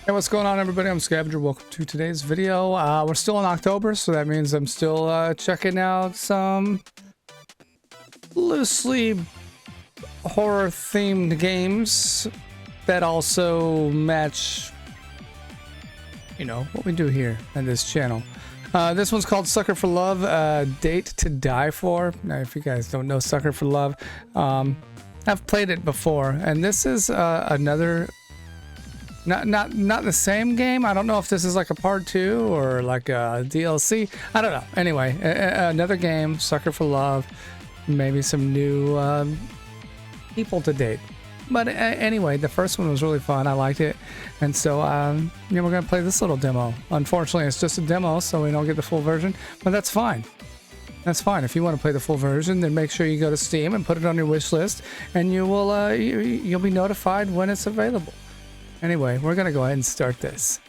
Hey, what's going on, everybody? I'm Scavenger. Welcome to today's video. We're still in October, so that means I'm still checking out some loosely horror-themed games that also match, you know, what we do here on this channel. This one's called Sucker for Love, Date to Die For. Now, if you guys don't know Sucker for Love, I've played it before, and this is another... Not the same game. I don't know if this is like a part 2 or like a DLC. I don't know. Anyway, another game, Sucker for Love. Maybe some new people to date. But anyway, the first one was really fun. I liked it. And so, we're going to play this little demo. Unfortunately, it's just a demo, so we don't get the full version. But that's fine. That's fine. If you want to play the full version, then make sure you go to Steam and put it on your wish list. And you will, you'll be notified when it's available. Anyway, we're going to go ahead and start this.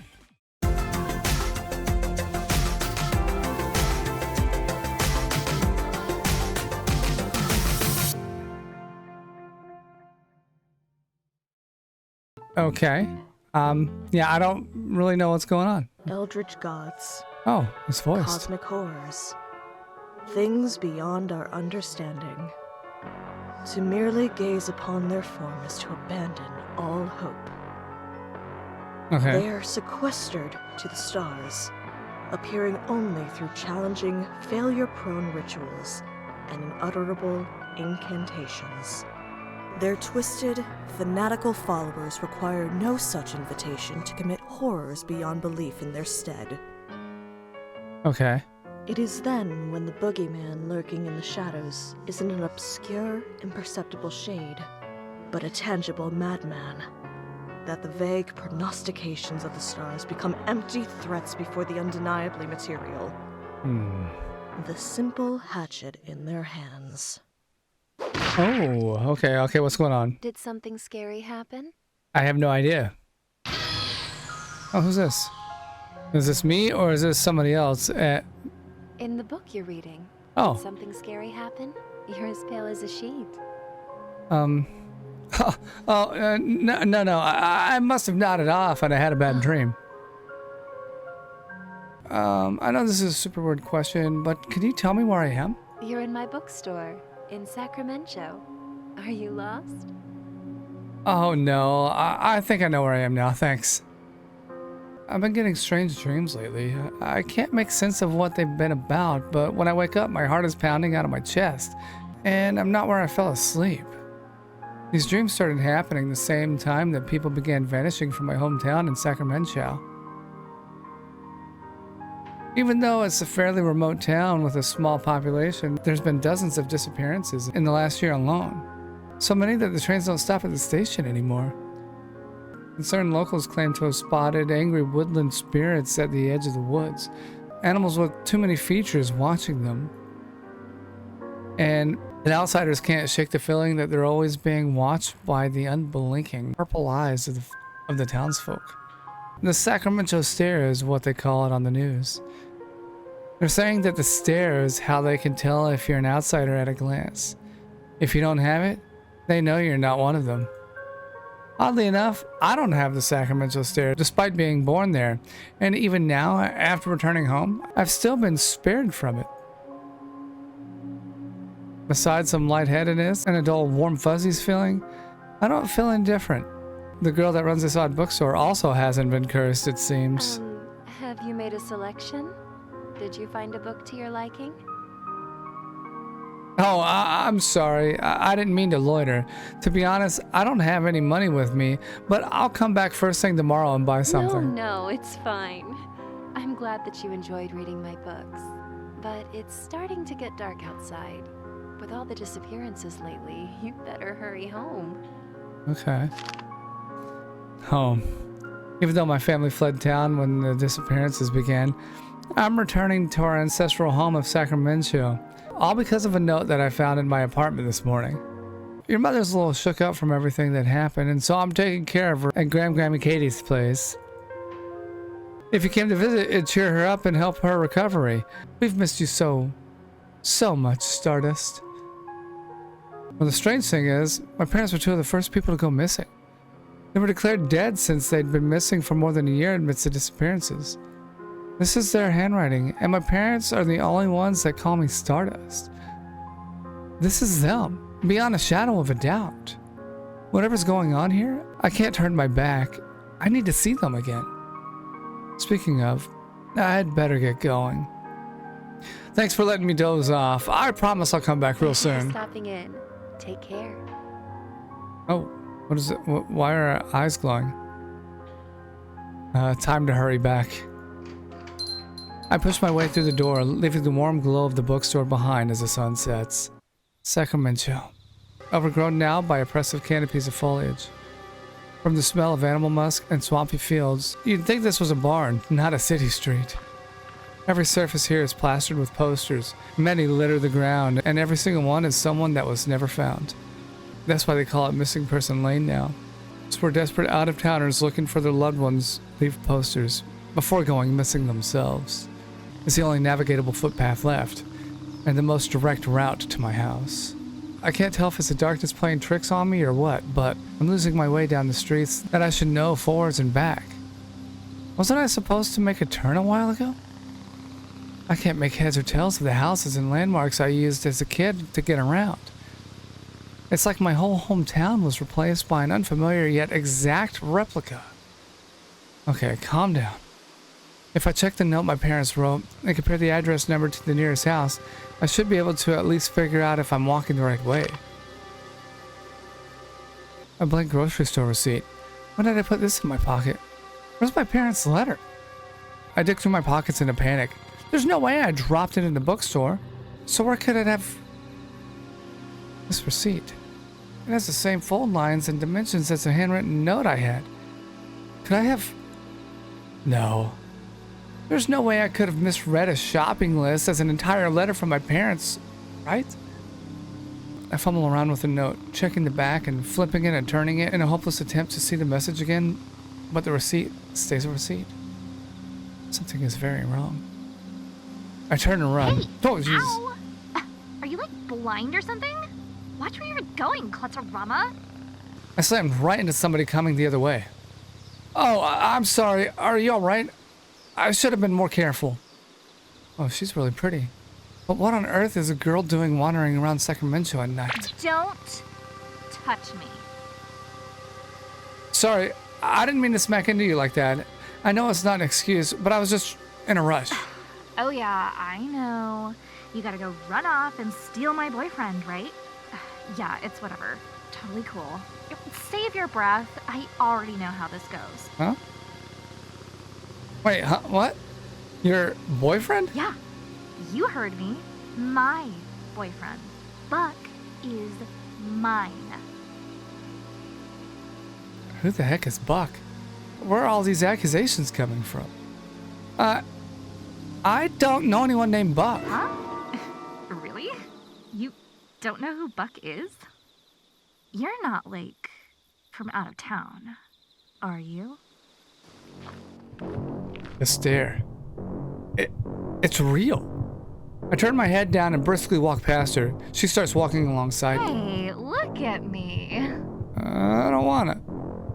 Okay. Yeah, I don't really know what's going on. Eldritch gods. Oh, it's voiced. Cosmic horrors. Things beyond our understanding. To merely gaze upon their form is to abandon all hope. Okay. They are sequestered to the stars, appearing only through challenging, failure-prone rituals and unutterable incantations. Their twisted, fanatical followers require no such invitation to commit horrors beyond belief in their stead. Okay. It is then when the boogeyman lurking in the shadows isn't an obscure, imperceptible shade, but a tangible madman, that the vague prognostications of the stars become empty threats before the undeniably material. The simple hatchet in their hands. Oh, okay, okay, what's going on? Did something scary happen? I have no idea. Oh, who's this? Is this me or is this somebody else? In the book you're reading. Oh. Did something scary happen? You're as pale as a sheet. No. I must have nodded off and I had a bad dream. I know this is a super weird question, but can you tell me where I am? You're in my bookstore in Sacramento. Are you lost? Oh no, I think I know where I am now, thanks. I've been getting strange dreams lately. I can't make sense of what they've been about, but when I wake up, my heart is pounding out of my chest, and I'm not where I fell asleep. These dreams started happening the same time that people began vanishing from my hometown in Sacramento. Even though it's a fairly remote town with a small population, there's been dozens of disappearances in the last year alone. So many that the trains don't stop at the station anymore. And certain locals claim to have spotted angry woodland spirits at the edge of the woods. Animals with too many features watching them. And outsiders can't shake the feeling that they're always being watched by the unblinking purple eyes of the townsfolk. The Sacramento Stare is what they call it on the news. They're saying that the stare is how they can tell if you're an outsider at a glance. If you don't have it, they know you're not one of them. Oddly enough, I don't have the Sacramento Stare, despite being born there. And even now, after returning home, I've still been spared from it. Besides some lightheadedness and a dull warm fuzzies feeling, I don't feel any different. The girl that runs this odd bookstore also hasn't been cursed, it seems. Have you made a selection? Did you find a book to your liking? Oh, I'm sorry. I didn't mean to loiter. To be honest, I don't have any money with me, but I'll come back first thing tomorrow and buy something. No, it's fine. I'm glad that you enjoyed reading my books, but it's starting to get dark outside. With all the disappearances lately, you'd better hurry home. Okay. Home. Even though my family fled town when the disappearances began, I'm returning to our ancestral home of Sacramento, all because of a note that I found in my apartment this morning. Your mother's a little shook up from everything that happened, and so I'm taking care of her at Grammy Katie's place. If you came to visit, it'd cheer her up and help her recovery. We've missed you so much, Stardust. Well, the strange thing is, my parents were two of the first people to go missing. They were declared dead since they'd been missing for more than a year amidst the disappearances. This is their handwriting, and my parents are the only ones that call me Stardust. This is them, beyond a shadow of a doubt. Whatever's going on here, I can't turn my back. I need to see them again. Speaking of, I'd better get going. Thanks for letting me doze off. I promise I'll come back real soon. Stopping in. Take care. Oh, what is it? Why are our eyes glowing? Time to hurry back. I push my way through the door, leaving the warm glow of the bookstore behind as the sun sets. Sacramento, overgrown now by oppressive canopies of foliage. From the smell of animal musk and swampy fields, you'd think this was a barn, not a city street. Every surface here is plastered with posters. Many litter the ground, and every single one is someone that was never found. That's why they call it Missing Person Lane now. It's where desperate out-of-towners looking for their loved ones leave posters before going missing themselves. It's the only navigatable footpath left, and the most direct route to my house. I can't tell if it's the darkness playing tricks on me or what, but I'm losing my way down the streets that I should know forwards and back. Wasn't I supposed to make a turn a while ago? I can't make heads or tails of the houses and landmarks I used as a kid to get around. It's like my whole hometown was replaced by an unfamiliar yet exact replica. Okay, calm down. If I check the note my parents wrote and compare the address number to the nearest house, I should be able to at least figure out if I'm walking the right way. A blank grocery store receipt. When did I put this in my pocket? Where's my parents' letter? I dig through my pockets in a panic. There's no way I dropped it in the bookstore. So where could it have... This receipt. It has the same fold lines and dimensions as the handwritten note I had. Could I have... No. There's no way I could have misread a shopping list as an entire letter from my parents, right? I fumble around with the note, checking the back and flipping it and turning it in a hopeless attempt to see the message again, but the receipt stays a receipt. Something is very wrong. I turn and run. Hey, oh, Jesus. Ow! Are you like blind or something? Watch where you're going, Clutterama. I slammed right into somebody coming the other way. Oh, I'm sorry. Are you alright? I should have been more careful. Oh, she's really pretty. But what on earth is a girl doing wandering around Sacramento at night? Don't touch me. Sorry, I didn't mean to smack into you like that. I know it's not an excuse, but I was just in a rush. Oh yeah, I know. You gotta go run off and steal my boyfriend, right? Yeah, it's whatever. Totally cool. Save your breath. I already know how this goes. Huh? Wait, huh? What? Your boyfriend? Yeah, you heard me. My boyfriend. Buck is mine. Who the heck is Buck? Where are all these accusations coming from? I don't know anyone named Buck. Huh? Really? You don't know who Buck is? You're not, like, from out of town, are you? The stare. It's real. I turn my head down and briskly walk past her. She starts walking alongside me. Hey, look at me. I don't wanna.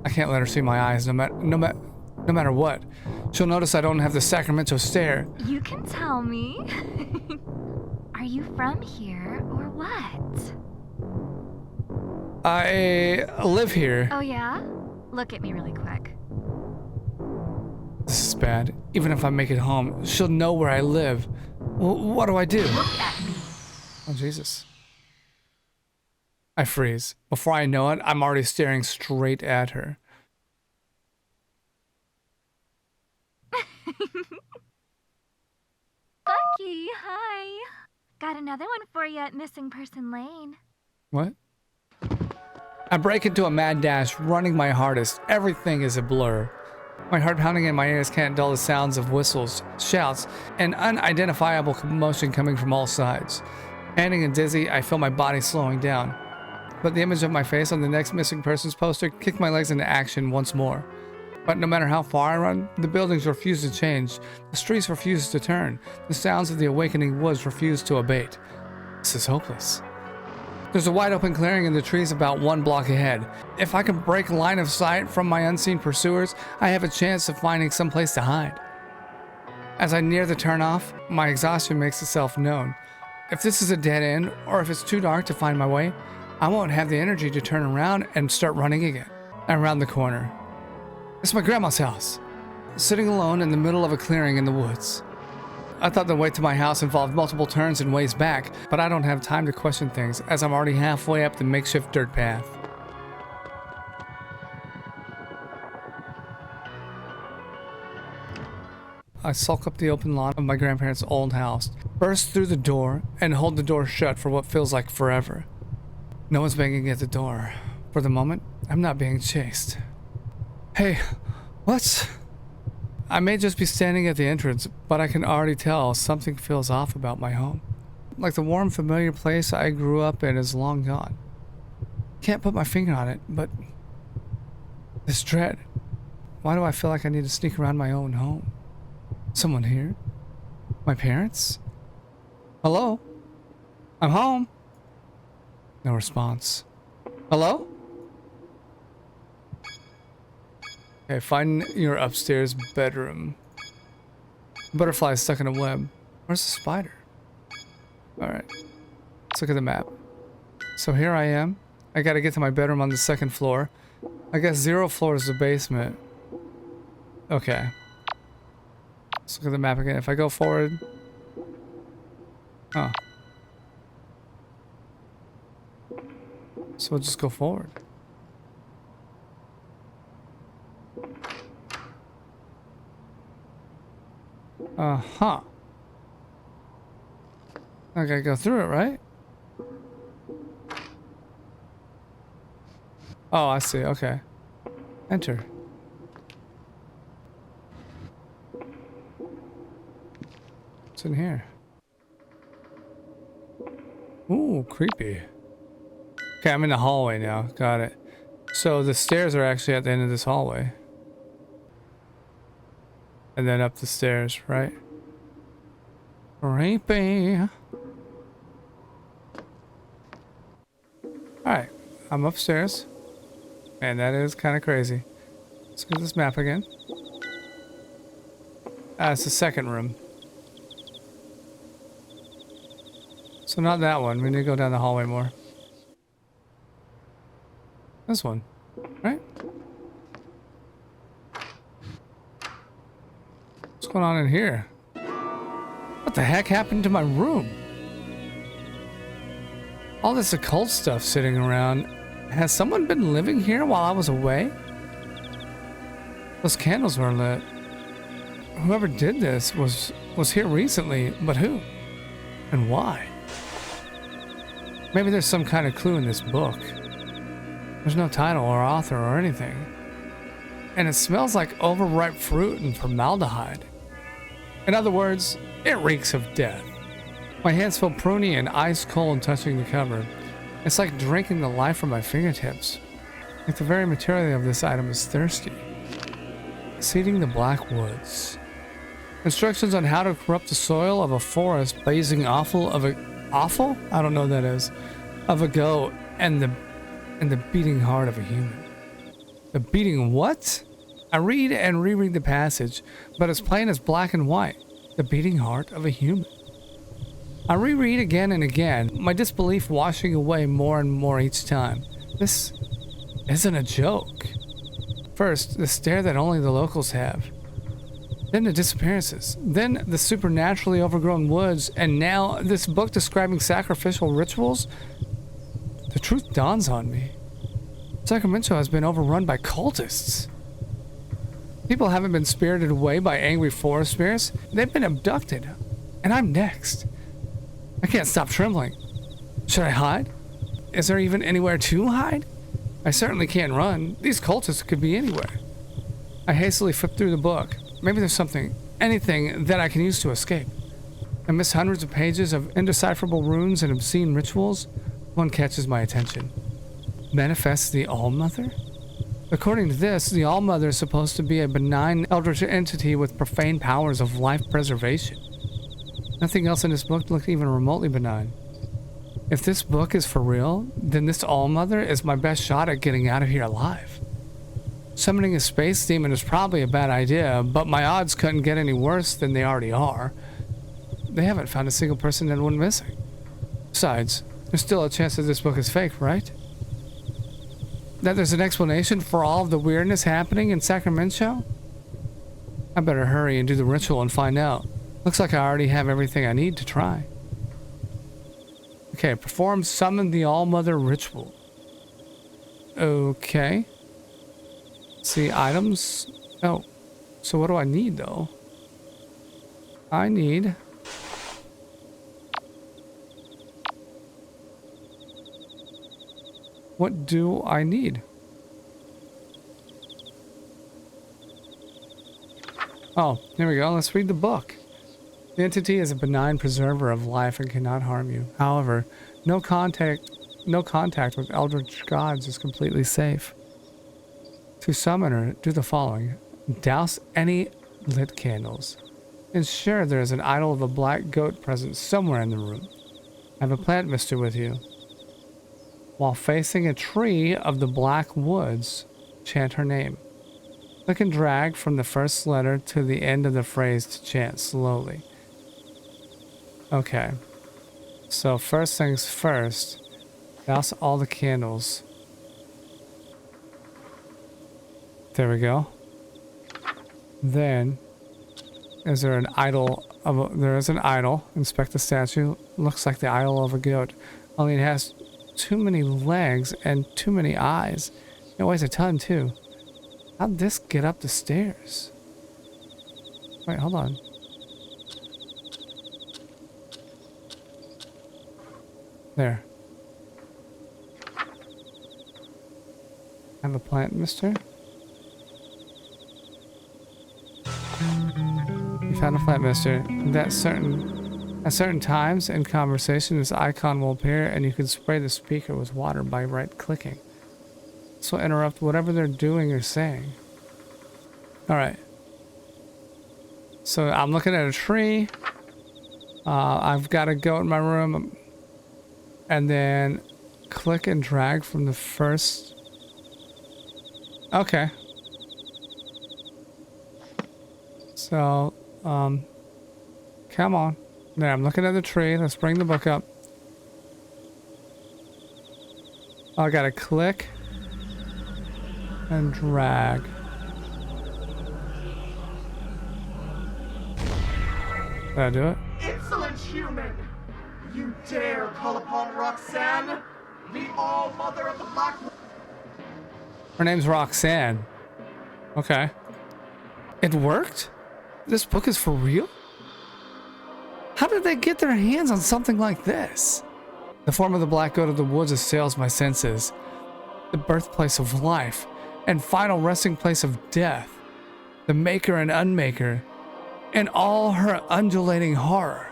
I can't let her see my eyes no matter what. She'll notice I don't have the Sacramento stare. You can tell me. Are you from here or what? I live here. Oh yeah? Look at me really quick. This is bad. Even if I make it home, she'll know where I live. What do I do? Look at me. Oh, Jesus. I freeze. Before I know it, I'm already staring straight at her. Bucky, hi. Got another one for you at Missing Person Lane. What? I break into a mad dash, running my hardest. Everything is a blur. My heart pounding in my ears can't dull the sounds of whistles, shouts, and unidentifiable commotion coming from all sides. Panting and dizzy, I feel my body slowing down. But the image of my face on the next missing persons poster kicked my legs into action once more. But no matter how far I run, the buildings refuse to change, the streets refuse to turn, the sounds of the awakening woods refuse to abate. This is hopeless. There's a wide open clearing in the trees about 1 block ahead. If I can break line of sight from my unseen pursuers, I have a chance of finding some place to hide. As I near the turnoff, my exhaustion makes itself known. If this is a dead end, or if it's too dark to find my way, I won't have the energy to turn around and start running again. Around the corner. It's my grandma's house, sitting alone in the middle of a clearing in the woods. I thought the way to my house involved multiple turns and ways back, but I don't have time to question things as I'm already halfway up the makeshift dirt path. I sulk up the open lawn of my grandparents' old house, burst through the door, and hold the door shut for what feels like forever. No one's banging at the door. For the moment, I'm not being chased. Hey, what? I may just be standing at the entrance, but I can already tell something feels off about my home. Like the warm, familiar place I grew up in is long gone. Can't put my finger on it, but this dread. Why do I feel like I need to sneak around my own home? Someone here? My parents? Hello? I'm home. No response. Hello? Okay, find your upstairs bedroom. Butterfly is stuck in a web. Where's the spider? Alright. Let's look at the map. So here I am. I gotta get to my bedroom on the 2nd floor. I guess 0 floor is the basement. Okay. Let's look at the map again. If I go forward... Oh. So we'll just go forward. Uh-huh. I gotta go through it, right? Oh, I see. Okay. Enter. What's in here? Ooh, creepy. Okay, I'm in the hallway now. Got it. So the stairs are actually at the end of this hallway. And then up the stairs, right? Creepy. Alright, I'm upstairs. Man, that is kind of crazy. Let's go to this map again. It's the 2nd room. So not that one. We need to go down the hallway more. This one, right? What's going on in here? What the heck happened to my room? All this occult stuff sitting around. Has someone been living here while I was away? Those candles were lit. Whoever did this was here recently, but who? And why? Maybe there's some kind of clue in this book. There's no title or author or anything. And it smells like overripe fruit and formaldehyde. In other words, it reeks of death. My hands feel pruny and ice cold touching the cover. It's like drinking the life from my fingertips. Like the very material of this item is thirsty. Seeding the black woods. Instructions on how to corrupt the soil of a forest by using offal? I don't know what that is. Of a goat and the beating heart of a human. The beating what? I read and reread the passage, but it's plain as black and white. The beating heart of a human. I reread again and again, my disbelief washing away more and more each time. This isn't a joke. First, the stare that only the locals have. Then the disappearances. Then the supernaturally overgrown woods, and now this book describing sacrificial rituals. The truth dawns on me. Sacramento has been overrun by cultists. People haven't been spirited away by angry forest spirits. They've been abducted. And I'm next. I can't stop trembling. Should I hide? Is there even anywhere to hide? I certainly can't run. These cultists could be anywhere. I hastily flip through the book. Maybe there's something, anything that I can use to escape. Amidst hundreds of pages of indecipherable runes and obscene rituals, one catches my attention. Manifests the All-Mother? According to this, the All-Mother is supposed to be a benign eldritch entity with profane powers of life preservation. Nothing else in this book looked even remotely benign. If this book is for real, then this Allmother is my best shot at getting out of here alive. Summoning a space demon is probably a bad idea, but my odds couldn't get any worse than they already are. They haven't found a single person that went missing. Besides, there's still a chance that this book is fake, right? That there's an explanation for all of the weirdness happening in Sacramento? I better hurry and do the ritual and find out. Looks like I already have everything I need to try. Okay, perform Summon the All-Mother Ritual. Okay. See, items. Oh, so what do I need, though? I need... What do I need? Oh, here we go. Let's read the book. The entity is a benign preserver of life and cannot harm you. However, no contact with eldritch gods is completely safe. To summon her, do the following. Douse any lit candles. Ensure there is an idol of a black goat present somewhere in the room. Have a plant mister with you. While facing a tree of the black woods, chant her name. Click and drag from the first letter to the end of the phrase to chant slowly. Okay. So first things first, douse all the candles. There we go. Then, is there an idol of there is an idol. Inspect the statue. Looks like the idol of a goat. Only it has too many legs and too many eyes. It weighs a ton too. How'd this get up the stairs? Wait, hold on. There. Have a plant, mister? You found a plant, mister. At certain times in conversation, this icon will appear and you can spray the speaker with water by right-clicking. This will interrupt whatever they're doing or saying. Alright. So I'm looking at a tree. I've got a goat in my room. And then click and drag from the first... Okay. So, come on. There, I'm looking at the tree. Let's bring the book up. I gotta click and drag. Did I do it? Insolent human! You dare call upon Roxanne, the All-Mother of the Black... Her name's Roxanne. Okay. It worked? This book is for real? How did they get their hands on something like this? The form of the black goat of the woods assails my senses. The birthplace of life and final resting place of death. The maker and unmaker. And all her undulating horror.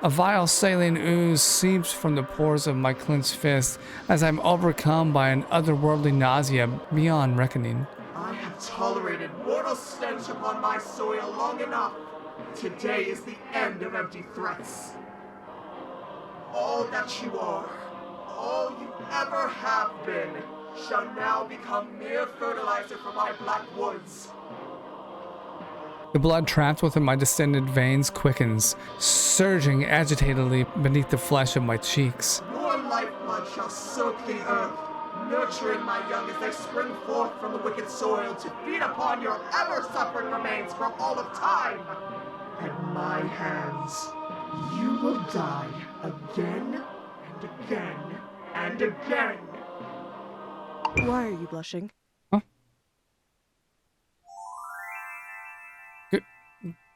A vile saline ooze seeps from the pores of my clenched fist as I'm overcome by an otherworldly nausea beyond reckoning. I have tolerated mortal stench upon my soil long enough. Today is the end of empty threats. All that you are, all you ever have been, shall now become mere fertilizer for my black woods. The blood trapped within my distended veins quickens, surging agitatedly beneath the flesh of my cheeks. Your lifeblood shall soak the earth, nurturing my young as they spring forth from the wicked soil to feed upon your ever-suffering remains for all of time. At my hands, you will die again and again and again. Why are you blushing?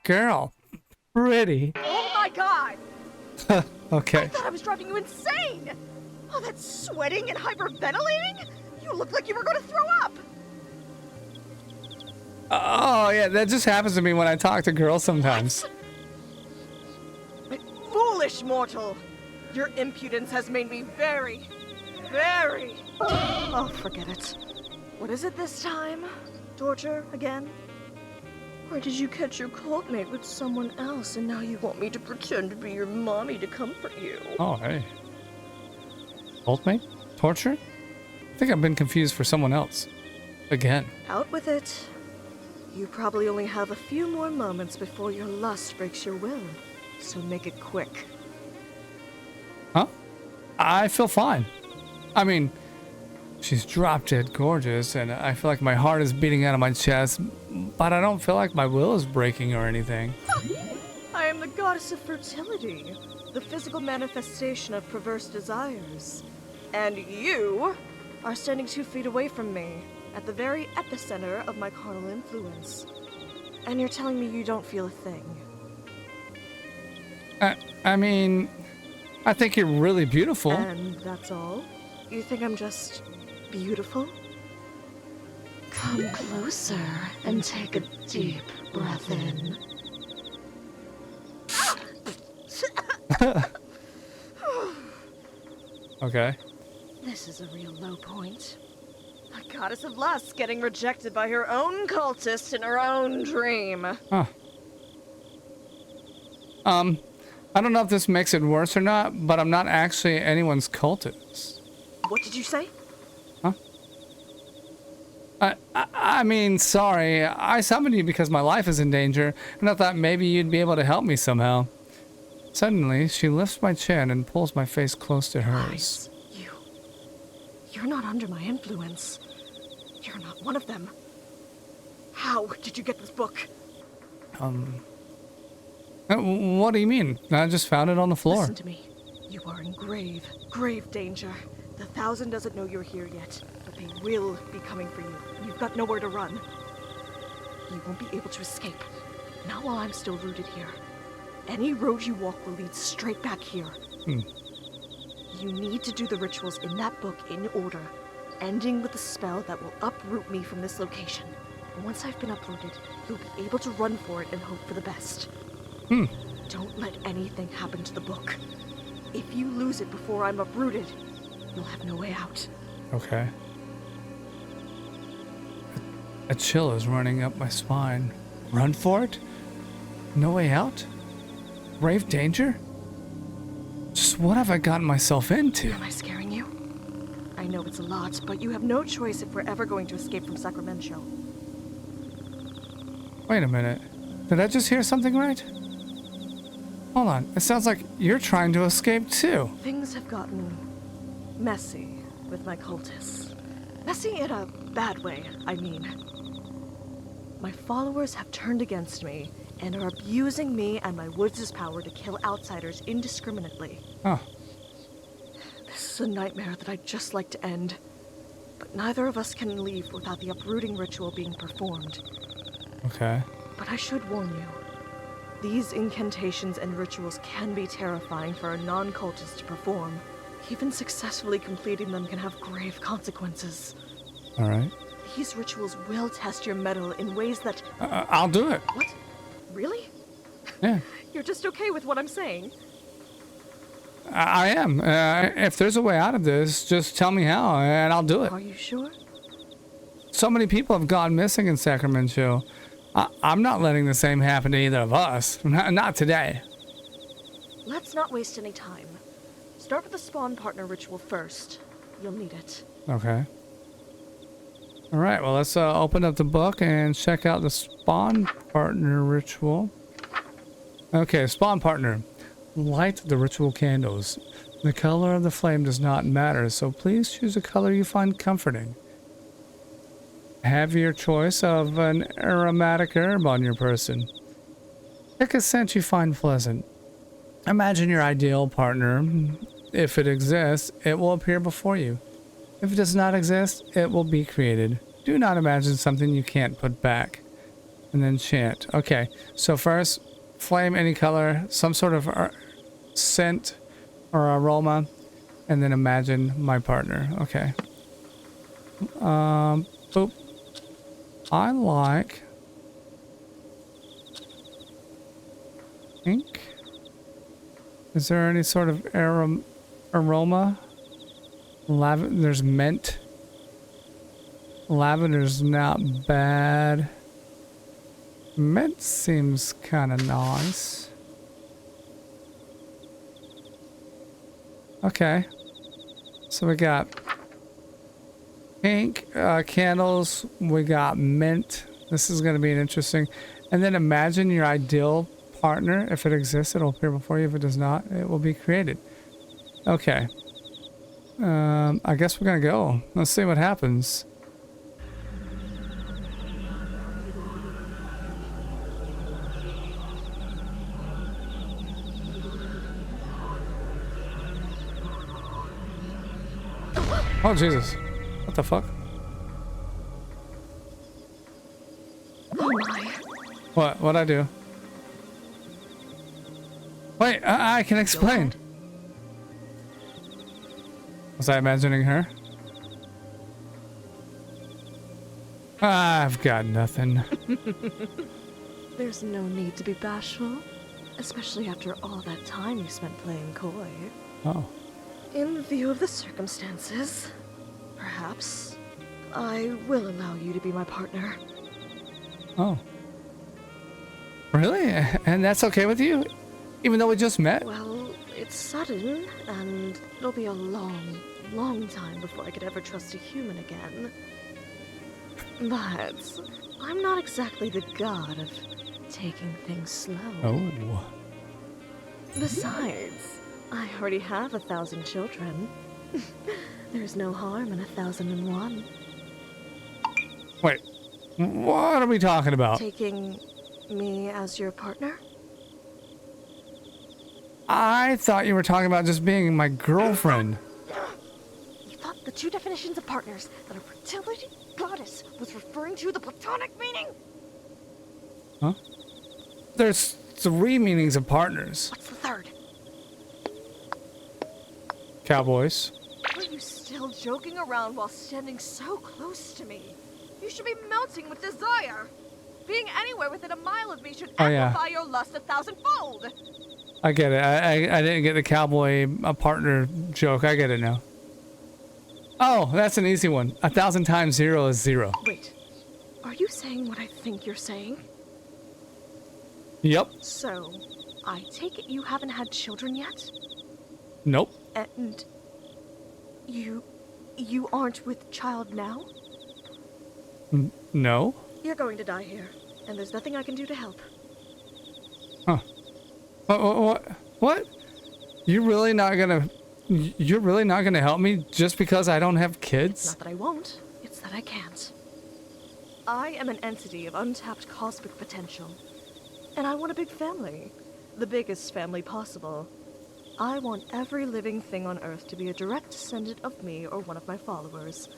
Girl, pretty. Oh my god! Okay. I thought I was driving you insane! Oh, that sweating and hyperventilating? You look like you were going to throw up! Oh, yeah, that just happens to me when I talk to girls sometimes. Foolish mortal! Your impudence has made me very... Oh, forget it. What is it this time? Torture again? Or did you catch your cult mate with someone else and now you want me to pretend to be your mommy to comfort you? Oh, hey. Ultimate? Torture? I think I've been confused for someone else. Again. Out with it. You probably only have a few more moments before your lust breaks your will, so make it quick. Huh? I feel fine. I mean, she's drop dead gorgeous, and I feel like my heart is beating out of my chest, but I don't feel like my will is breaking or anything. I am the goddess of fertility, the physical manifestation of perverse desires. And you are standing 2 feet away from me, at the very epicenter of my carnal influence. And you're telling me you don't feel a thing. I mean, I think you're really beautiful. And that's all? You think I'm just beautiful? Come closer and take a deep breath in. Okay. This is a real low point. A goddess of lust getting rejected by her own cultist in her own dream. Huh. I don't know if this makes it worse or not, but I'm not actually anyone's cultist. What did you say? Huh? I mean, sorry. I summoned you because my life is in danger, and I thought maybe you'd be able to help me somehow. Suddenly, she lifts my chin and pulls my face close to hers. Guys, you're not under my influence. You're not one of them. How did you get this book? What do you mean? I just found it on the floor. Listen to me. You are in grave danger. The 1,000 doesn't know you're here yet, but they will be coming for you. You've got nowhere to run. You won't be able to escape. Not while I'm still rooted here. Any road you walk will lead straight back here. You need to do the rituals in that book in order, ending with the spell that will uproot me from this location. And once I've been uprooted, you'll be able to run for it and hope for the best. Don't let anything happen to the book. If you lose it before I'm uprooted, you'll have no way out. Okay. A chill is running up my spine. Run for it? No way out? Grave danger? Just what have I gotten myself into? Am I scaring you? I know it's a lot, but you have no choice if we're ever going to escape from Sacramento. Wait a minute. Did I just hear something right? Hold on. It sounds like you're trying to escape too. Things have gotten messy with my cultists. Messy in a bad way, I mean. My followers have turned against me and are abusing me and my woods' power to kill outsiders indiscriminately. Oh. This is a nightmare that I'd just like to end. But neither of us can leave without the uprooting ritual being performed. Okay. But I should warn you. These incantations and rituals can be terrifying for a non-cultist to perform. Even successfully completing them can have grave consequences. All right. These rituals will test your mettle in ways that... I'll do it. What? Really? Yeah. You're just okay with what I'm saying? I am. If there's a way out of this, just tell me how, and I'll do it. Are you sure? So many people have gone missing in Sacramento. I'm not letting the same happen to either of us. Not today. Let's not waste any time. Start with the spawn partner ritual first. You'll need it. Okay. All right, well, let's open up the book and check out the spawn partner ritual. Okay, spawn partner. Light the ritual candles. The color of the flame does not matter, so please choose a color you find comforting. Have your choice of an aromatic herb on your person. Pick a scent you find pleasant. Imagine your ideal partner. If it exists, it will appear before you. If it does not exist, it will be created. Do not imagine something you can't put back. And then chant. Okay, so first, flame any color, some sort of scent or aroma, and then imagine my partner. Okay. Boop. I like pink. Is there any sort of aroma? There's mint. Lavender's not bad. Mint seems kind of nice. Okay. So we got pink candles. We got mint. This is going to be an interesting. And then imagine your ideal partner. If it exists, it'll appear before you. If it does not, it will be created. Okay. I guess we're going to go. Let's see what happens. Oh, Jesus. What the fuck? Oh my. What? What'd I do? Wait, I can explain. Was I imagining her? I've got nothing. There's no need to be bashful, especially after all that time you spent playing coy. Oh. In view of the circumstances, perhaps I will allow you to be my partner. Oh. Really? And that's okay with you? Even though we just met? Well, it's sudden, and it'll be a long, long time before I could ever trust a human again. But I'm not exactly the god of taking things slow. Oh. Besides, I already have 1,000 children. There's no harm in 1,001. Wait. What are we talking about? Taking me as your partner? I thought you were talking about just being my girlfriend. You thought the two definitions of partners that a fertility goddess was referring to the platonic meaning? Huh? There's 3 meanings of partners. What's the third? Cowboys. Are you still joking around while standing so close to me? You should be melting with desire. Being anywhere within a mile of me should amplify your lust 1,000-fold. I get it. I didn't get the cowboy partner joke. I get it now. Oh, that's an easy one. 1,000 times 0 is 0. Wait, are you saying what I think you're saying? Yep. So, I take it you haven't had children yet? Nope. And you aren't with child now? No. You're going to die here, and there's nothing I can do to help. Huh. What? You're really not gonna help me just because I don't have kids? It's not that I won't, it's that I can't. I am an entity of untapped cosmic potential, and I want a big family. The biggest family possible. I want every living thing on Earth to be a direct descendant of me or one of my followers.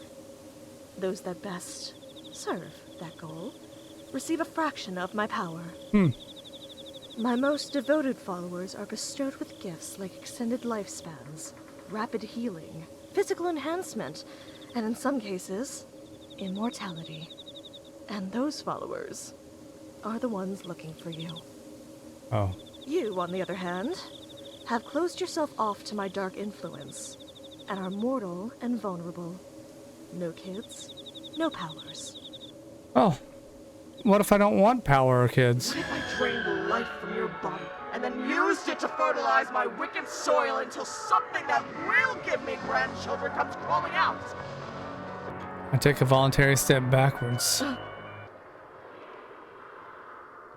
Those that best serve that goal receive a fraction of my power. My most devoted followers are bestowed with gifts like extended lifespans, rapid healing, physical enhancement, and in some cases, immortality. And those followers are the ones looking for you. Oh. You, on the other hand, have closed yourself off to my dark influence, and are mortal and vulnerable. No kids, no powers. Oh. What if I don't want power or kids? What if I drained the life from your body and then used it to fertilize my wicked soil until something that will give me grandchildren comes crawling out? I take a voluntary step backwards.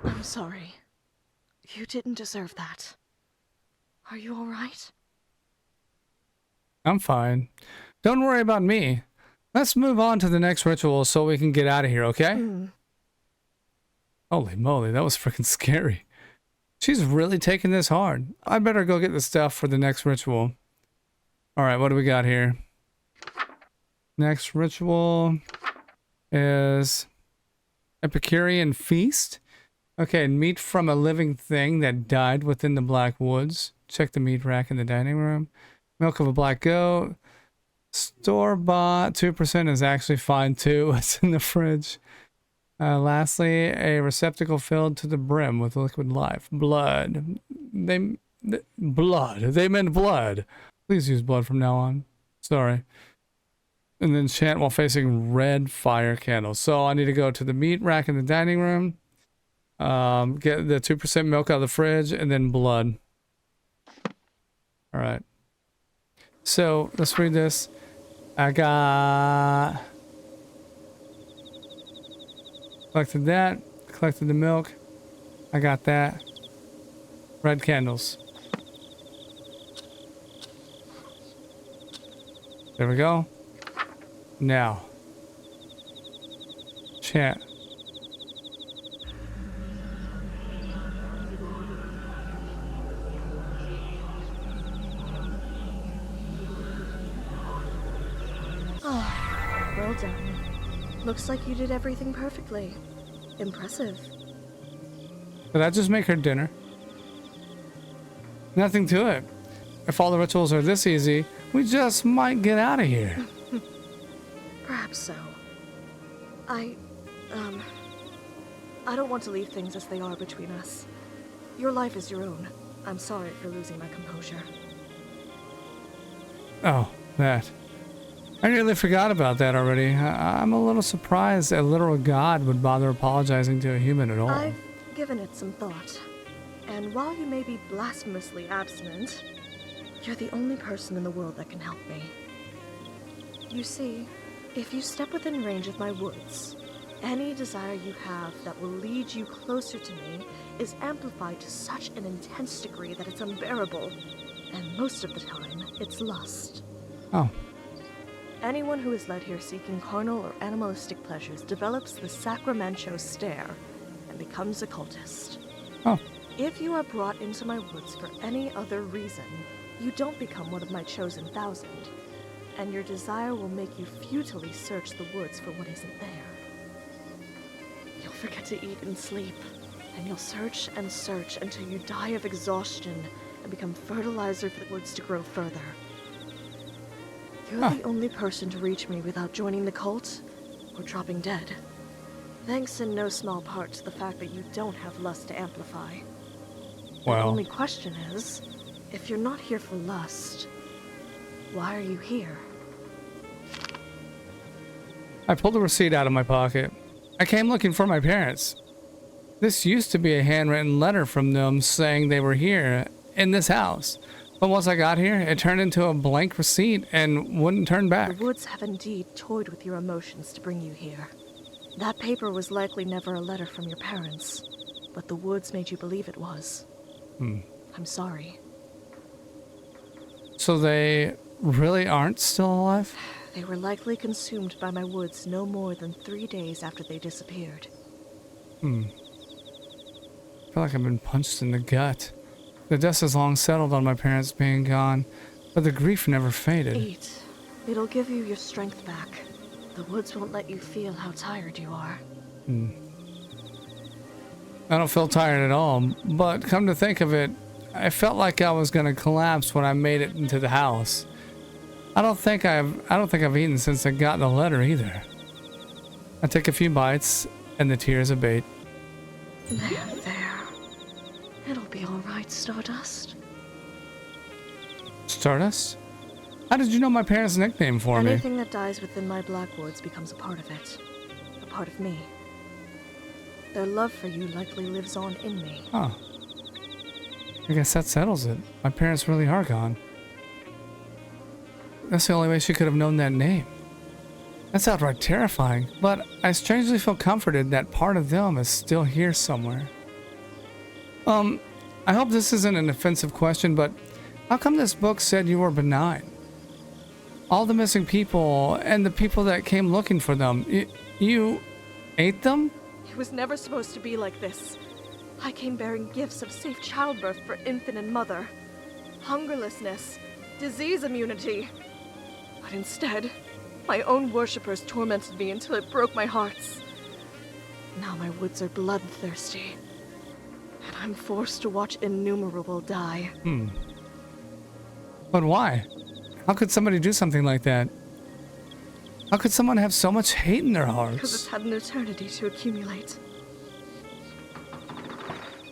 I'm sorry. You didn't deserve that. Are you all right? I'm fine. Don't worry about me. Let's move on to the next ritual so we can get out of here, okay? Holy moly, that was freaking scary. She's really taking this hard. I better go get the stuff for the next ritual. Alright, what do we got here? Next ritual is Epicurian Feast. Okay, meat from a living thing that died within the Black Woods. Check the meat rack in the dining room. Milk of a black goat. Store-bought 2% is actually fine too. It's in the fridge. Lastly, a receptacle filled to the brim with liquid life. Blood. Blood. They meant blood. Please use blood from now on. Sorry. And then chant while facing red fire candles. So I need to go to the meat rack in the dining room. Get the 2% milk out of the fridge and then blood. Alright. So let's read this. I got collected that, collected the milk. I got that. Red candles. There we go. Now, chat. Well done. Looks like you did everything perfectly. Impressive. Did that just make her dinner? Nothing to it. If all the rituals are this easy, we just might get out of here. Perhaps so. I don't want to leave things as they are between us. Your life is your own. I'm sorry for losing my composure. Oh, that. I nearly forgot about that already. I'm a little surprised a literal god would bother apologizing to a human at all. I've given it some thought. And while you may be blasphemously abstinent, you're the only person in the world that can help me. You see, if you step within range of my woods, any desire you have that will lead you closer to me is amplified to such an intense degree that it's unbearable. And most of the time, it's lust. Oh. Anyone who is led here seeking carnal or animalistic pleasures develops the Sacramento stare and becomes a cultist. Oh. If you are brought into my woods for any other reason, you don't become one of my chosen 1,000, and your desire will make you futilely search the woods for what isn't there. You'll forget to eat and sleep, and you'll search and search until you die of exhaustion and become fertilizer for the woods to grow further. You're the only person to reach me without joining the cult or dropping dead. Thanks in no small part to the fact that you don't have lust to amplify. The Well. only question is, if you're not here for lust, why are you here? I pulled a receipt out of my pocket. I came looking for my parents. This used to be a handwritten letter from them saying they were here in this house. But once I got here, it turned into a blank receipt and wouldn't turn back. The woods have indeed toyed with your emotions to bring you here. That paper was likely never a letter from your parents, but the woods made you believe it was. I'm sorry. So they really aren't still alive? They were likely consumed by my woods no more than 3 days after they disappeared. I feel like I've been punched in the gut. The dust has long settled on my parents being gone, but the grief never faded. Eat. It'll give you your strength back. The woods won't let you feel how tired you are. I don't feel tired at all, but come to think of it, I felt like I was gonna collapse when I made it into the house. I don't think I've eaten since I got the letter either. I take a few bites, and the tears abate. There. It'll be all right, Stardust. Stardust? How did you know my parents' nickname for me? Anything that dies within my Blackwoods becomes a part of it. A part of me. Their love for you likely lives on in me. Huh. I guess that settles it. My parents really are gone. That's the only way she could have known that name. That's outright terrifying, but I strangely feel comforted that part of them is still here somewhere. I hope this isn't an offensive question, but how come this book said you were benign? All the missing people and the people that came looking for them, you ate them? It was never supposed to be like this. I came bearing gifts of safe childbirth for infant and mother, hungerlessness, disease immunity. But instead, my own worshippers tormented me until it broke my hearts. Now my woods are bloodthirsty, and I'm forced to watch innumerable die. But why? How could somebody do something like that? How could someone have so much hate in their Because hearts? it's had an eternity to accumulate.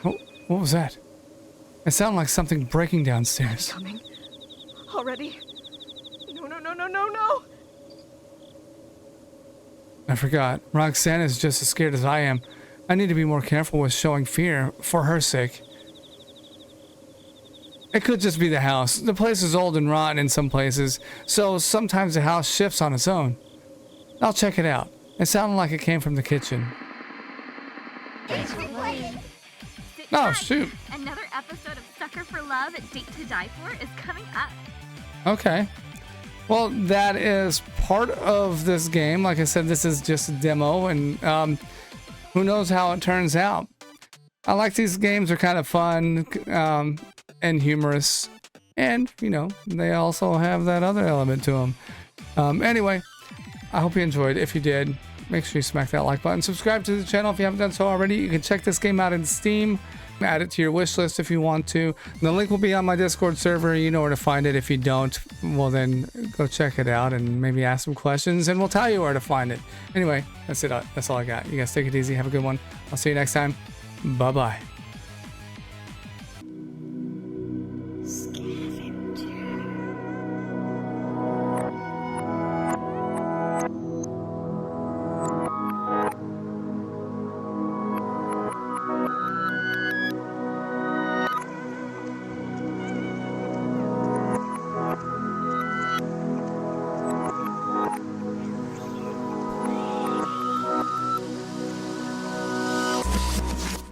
What was that? It sounded like something breaking downstairs. Coming. Already? No. I forgot. Roxanne is just as scared as I am. I need to be more careful with showing fear for her sake. It could just be the house. The place is old and rotten in some places, so sometimes the house shifts on its own. I'll check it out. It sounded like it came from the kitchen. Oh, shoot. Another episode of Sucker for Love, Date to Die For is coming up. Okay. Well, that is part of this game. Like I said, this is just a demo, and who knows how it turns out. I like these games. They're kind of fun and humorous. And, you know, they also have that other element to them. Anyway, I hope you enjoyed. If you did, make sure you smack that like button. Subscribe to the channel if you haven't done so already. You can check this game out in Steam. Add it to your wish list if you want to. The link will be on my Discord server. You know where to find it. If you don't, well then go check it out and maybe ask some questions and we'll tell you where to find it. Anyway, that's it. That's all I got. You guys take it easy. Have a good one. I'll see you next time. Bye-bye.